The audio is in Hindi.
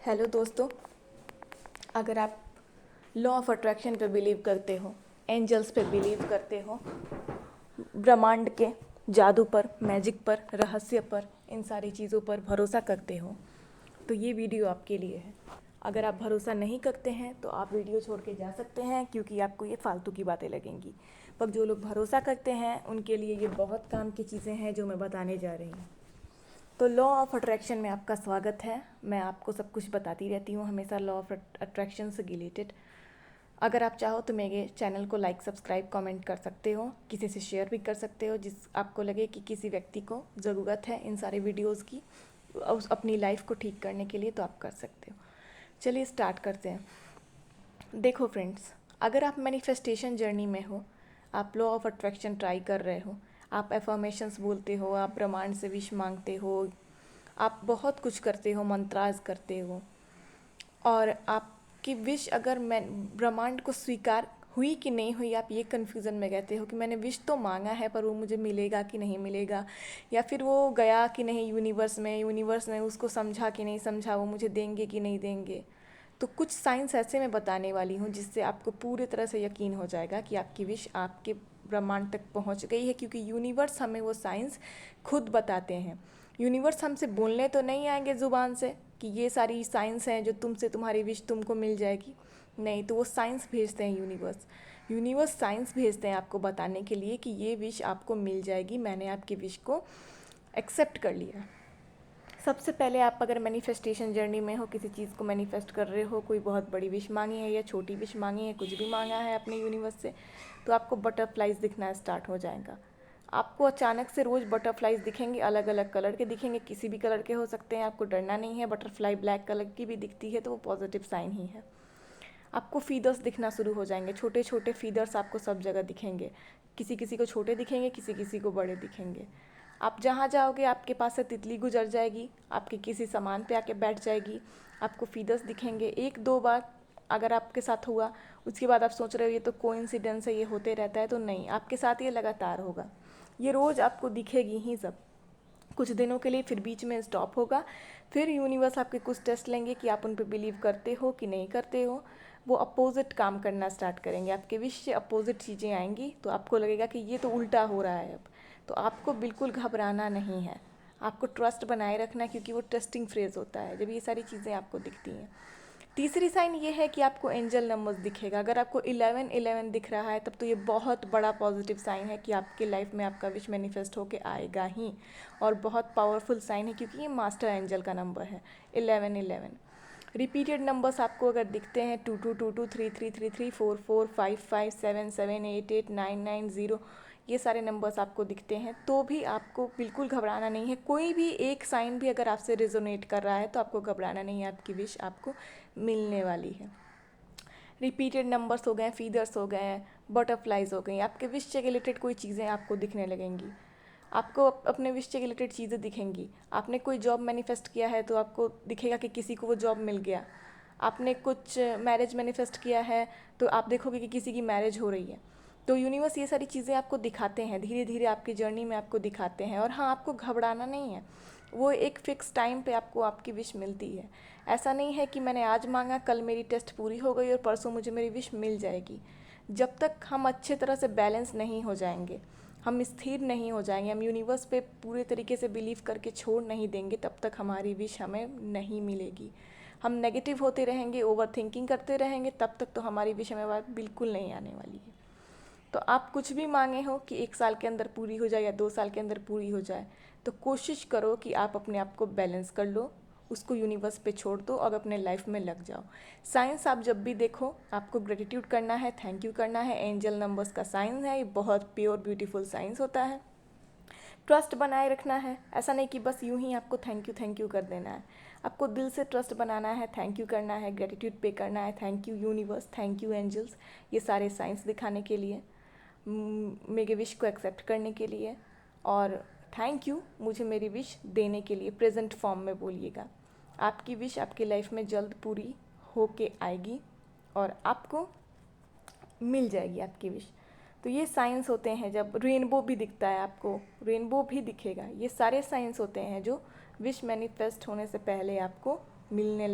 हेलो दोस्तों, अगर आप लॉ ऑफ अट्रैक्शन पे बिलीव करते हो, एंजल्स पे बिलीव करते हो, ब्रह्मांड के जादू पर, मैजिक पर, रहस्य पर, इन सारी चीज़ों पर भरोसा करते हो तो ये वीडियो आपके लिए है। अगर आप भरोसा नहीं करते हैं तो आप वीडियो छोड़ के जा सकते हैं, क्योंकि आपको ये फालतू की बातें लगेंगी। पर जो लोग भरोसा करते हैं उनके लिए ये बहुत काम की चीज़ें हैं जो मैं बताने जा रही हूँ। तो लॉ ऑफ अट्रैक्शन में आपका स्वागत है। मैं आपको सब कुछ बताती रहती हूँ हमेशा लॉ ऑफ अट्रैक्शन से रिलेटेड। अगर आप चाहो तो मेरे चैनल को लाइक, सब्सक्राइब, कमेंट कर सकते हो, किसी से शेयर भी कर सकते हो जिस आपको लगे कि किसी व्यक्ति को ज़रूरत है इन सारे वीडियोज़ की उस अपनी लाइफ को ठीक करने के लिए, तो आप कर सकते हो। चलिए स्टार्ट करते हैं। देखो फ्रेंड्स, अगर आप मैनिफेस्टेशन जर्नी में हो, आप लॉ ऑफ अट्रैक्शन ट्राई कर रहे हो, आप एफर्मेशंस बोलते हो, आप ब्रह्मांड से विश मांगते हो, आप बहुत कुछ करते हो, मंत्राज करते हो, और आपकी विश अगर मैं ब्रह्मांड को स्वीकार हुई कि नहीं हुई, आप ये कन्फ्यूज़न में कहते हो कि मैंने विश तो मांगा है पर वो मुझे मिलेगा कि नहीं मिलेगा, या फिर वो गया कि नहीं यूनिवर्स ने उसको समझा कि नहीं समझा, वो मुझे देंगे कि नहीं देंगे। तो कुछ साइंस ऐसे मैं बताने वाली हूँ जिससे आपको पूरी तरह से यकीन हो जाएगा कि आपकी विश आपके ब्रह्मांड तक पहुँच गई है, क्योंकि यूनिवर्स हमें वो साइंस खुद बताते हैं। यूनिवर्स हमसे बोलने तो नहीं आएंगे ज़ुबान से कि ये सारी साइंस हैं जो तुमसे तुम्हारी विश तुमको मिल जाएगी, नहीं, तो वो साइंस भेजते हैं यूनिवर्स साइंस भेजते हैं आपको बताने के लिए कि ये विश आपको मिल जाएगी, मैंने आपकी विश को एक्सेप्ट कर लिया। सबसे पहले आप अगर मैनिफेस्टेशन जर्नी में हो, किसी चीज़ को मैनिफेस्ट कर रहे हो, कोई बहुत बड़ी विश मांगी है या छोटी विश मांगी है, कुछ भी मांगा है अपने यूनिवर्स से, तो आपको बटरफ्लाइज दिखना स्टार्ट हो जाएगा। आपको अचानक से रोज़ बटरफ्लाइज दिखेंगे, अलग अलग कलर के दिखेंगे, किसी भी कलर के हो सकते हैं, आपको डरना नहीं है। बटरफ्लाई ब्लैक कलर की भी दिखती है तो वो पॉजिटिव साइन ही है। आपको फीदर्स दिखना शुरू हो जाएंगे, छोटे छोटे फीदर्स आपको सब जगह दिखेंगे, किसी किसी को छोटे दिखेंगे, किसी किसी को बड़े दिखेंगे। आप जहाँ जाओगे आपके पास से तितली गुजर जाएगी, आपके किसी सामान पे आके बैठ जाएगी, आपको फीदर्स दिखेंगे। एक दो बार अगर आपके साथ हुआ, उसके बाद आप सोच रहे हो ये तो कोइंसिडेंस है, ये होते रहता है, तो नहीं, आपके साथ ये लगातार होगा, ये रोज़ आपको दिखेगी ही सब। कुछ दिनों के लिए फिर बीच में स्टॉप होगा, फिर यूनिवर्स आपके कुछ टेस्ट लेंगे कि आप उन पर बिलीव करते हो कि नहीं करते हो। वो अपोजिट काम करना स्टार्ट करेंगे, आपके विश से अपोजिट चीज़ें आएंगी, तो आपको लगेगा कि ये तो उल्टा हो रहा है अब। तो आपको बिल्कुल घबराना नहीं है, आपको ट्रस्ट बनाए रखना है, क्योंकि वो टेस्टिंग फ्रेज होता है जब ये सारी चीज़ें आपको दिखती हैं। तीसरी साइन ये है कि आपको एंजल नंबर्स दिखेगा। अगर आपको 11 दिख रहा है तब तो ये बहुत बड़ा पॉजिटिव साइन है कि आपके लाइफ में आपका विश मैनिफेस्ट होके आएगा ही, और बहुत पावरफुल साइन है क्योंकि ये मास्टर एंजल का नंबर है 11। रिपीटेड नंबर्स आपको अगर दिखते हैं 2222, 3333, 44, 55, 7, 8, 9, 9, 0, ये सारे नंबर्स आपको दिखते हैं, तो भी आपको बिल्कुल घबराना नहीं है। कोई भी एक साइन भी अगर आपसे रेजोनेट कर रहा है तो आपको घबराना नहीं है, आपकी विश आपको मिलने वाली है। रिपीटेड नंबर्स हो गए, फीदर्स हो गए, बटरफ्लाइज हो गई, आपके विश से रिलेटेड कोई चीज़ें आपको दिखने लगेंगी, आपको अपने विश से रिलेटेड चीज़ें दिखेंगी। आपने कोई जॉब मैनिफेस्ट किया है तो आपको दिखेगा कि किसी को वो जॉब मिल गया। आपने कुछ मैरिज मैनिफेस्ट किया है तो आप देखोगे कि किसी की मैरिज हो रही है। तो यूनिवर्स ये सारी चीज़ें आपको दिखाते हैं, धीरे धीरे आपकी जर्नी में आपको दिखाते हैं। और हाँ, आपको घबराना नहीं है, वो एक फ़िक्स टाइम पे आपको आपकी विश मिलती है। ऐसा नहीं है कि मैंने आज मांगा, कल मेरी टेस्ट पूरी हो गई और परसों मुझे मेरी विश मिल जाएगी। जब तक हम अच्छे तरह से बैलेंस नहीं हो जाएंगे, हम स्थिर नहीं हो जाएंगे, हम यूनिवर्स पे पूरे तरीके से बिलीव करके छोड़ नहीं देंगे, तब तक हमारी विश हमें नहीं मिलेगी। हम नेगेटिव होते रहेंगे, ओवर थिंकिंग करते रहेंगे, तब तक तो हमारी विश हमें बात बिल्कुल नहीं आने वाली है। तो आप कुछ भी मांगे हो कि 1 साल के अंदर पूरी हो जाए या 2 साल के अंदर पूरी हो जाए, तो कोशिश करो कि आप अपने आप को बैलेंस कर लो, उसको यूनिवर्स पे छोड़ दो और अपने लाइफ में लग जाओ। साइंस आप जब भी देखो, आपको ग्रेटिट्यूड करना है, थैंक यू करना है। एंजल नंबर्स का साइंस है, ये बहुत प्योर ब्यूटीफुल साइंस होता है। ट्रस्ट बनाए रखना है, ऐसा नहीं कि बस यूं ही आपको थैंक यू कर देना है, आपको दिल से ट्रस्ट बनाना है, थैंक यू करना है, ग्रेटिट्यूड पे करना है। Thank you universe, thank you angels, ये सारे साइंस दिखाने के लिए, मेरे विश को एक्सेप्ट करने के लिए, और थैंक यू मुझे मेरी विश देने के लिए। प्रेजेंट फॉर्म में बोलिएगा। आपकी विश आपकी लाइफ में जल्द पूरी हो के आएगी और आपको मिल जाएगी आपकी विश। तो ये साइंस होते हैं, जब रेनबो भी दिखता है आपको, रेनबो भी दिखेगा, ये सारे साइंस होते हैं जो विश मैनिफेस्ट होने से पहले आपको मिलने